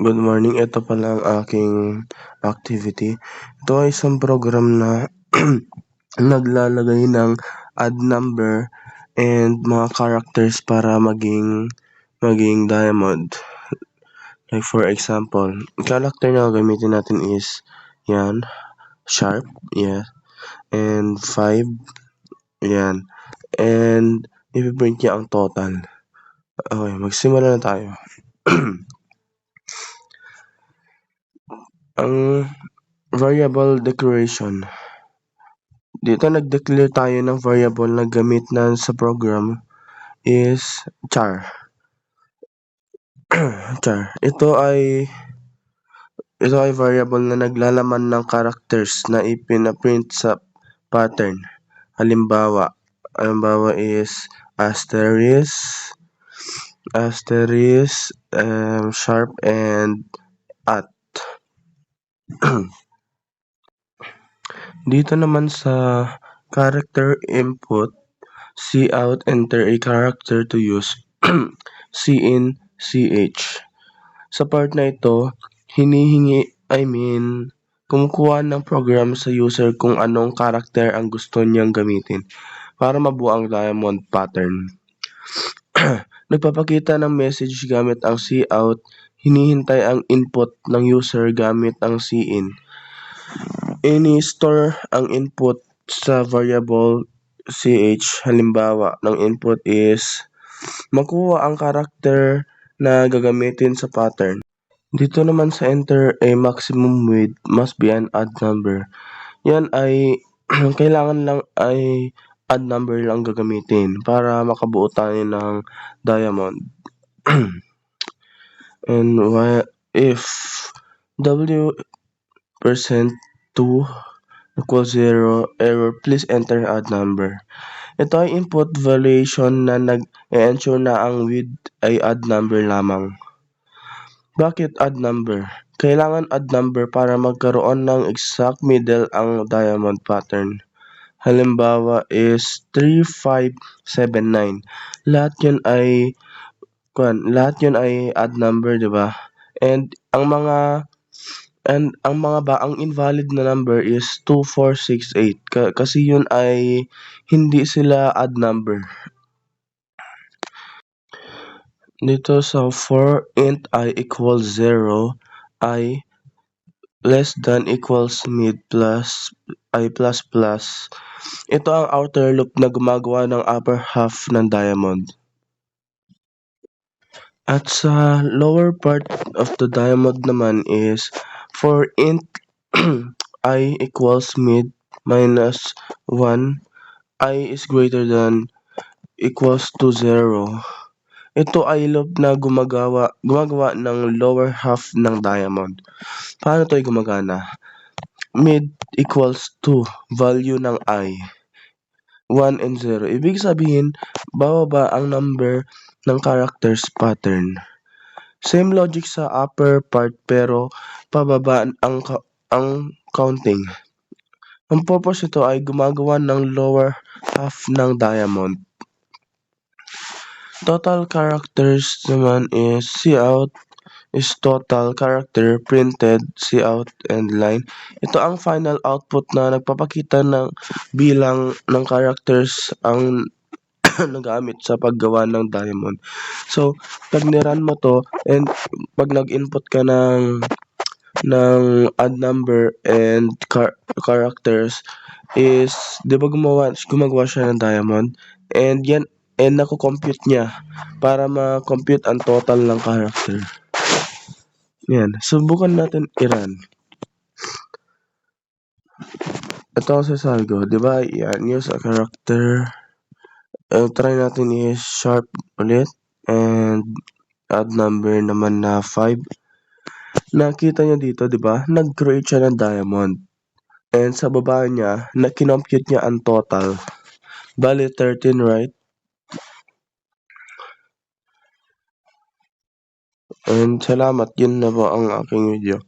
Good morning, ito pala ang aking activity. Ito ay isang program na naglalagay ng odd number and mga characters para maging diamond. Like for example, character na gagamitin natin is yan, sharp, yeah, and 5, yan, and ipiprint niya ang total. Okay, magsimula na tayo. Ang variable declaration. Dito nag-declare tayo ng variable na gamit na sa program is char. Char. Ito ay variable na naglalaman ng characters na ipinaprint sa pattern. Halimbawa is asterisk, sharp, and at. Dito naman sa character input, cout enter a character to use cin, ch. Sa part na ito, kumukuha ng program sa user kung anong character ang gusto niyang gamitin para mabuo ang diamond pattern. Nagpapakita ng message gamit ang cout, hinihintay ang input ng user gamit ang cin. Ini-store ang input sa variable ch. Halimbawa ng input is makuha ang character na gagamitin sa pattern. Dito naman sa enter, a maximum width must be an odd number. Yan ay kailangan lang ay odd number lang gagamitin para makabuo tayo ng diamond. And if w%2 equals 0, error, please enter odd number. Ito ay input valuation na nag-ensure na ang width ay odd number lamang. Bakit odd number? Kailangan odd number para magkaroon ng exact middle ang diamond pattern. Halimbawa is 3, 5, 7, 9. Lahat yun ay odd number, di ba? And ang invalid na number is 2, 4, 6, 8 kasi yun ay hindi sila odd number. Dito sa for int I equals 0, I less than equals mid plus I plus plus. Ito ang outer loop na gumagawa ng upper half ng diamond. At sa lower part of the diamond naman is for int I equals mid minus 1, I is greater than equals to 0. Ito ay loop na gumagawa ng lower half ng diamond. Paano ito gumagana? Mid equals 2, value ng I, 1 and 0. Ibig sabihin, bababa ang number ng characters pattern. Same logic sa upper part pero pababa ang counting. Ang purpose nito ay gumagawa ng lower half ng diamond. Total characters naman is cout is total character printed cout and line. Ito ang final output na nagpapakita ng bilang ng characters ang nagamit sa paggawa ng diamond. So, pag niran mo to and pag nag-input ka ng odd number and characters is, di ba gumagawa siya ng diamond? And nako-compute niya para ma-compute ang total ng character. Yan, subukan natin i-run. Ito ang sasabi ko, di ba? Yan, use a character. Try natin is sharp ulit and odd number naman na 5. Nakita niyo dito, di ba? Nag-create siya ng diamond. And sa baba niya, na-compute niya ang total. Bali 13, right? And salamat, yun na po ang aking video.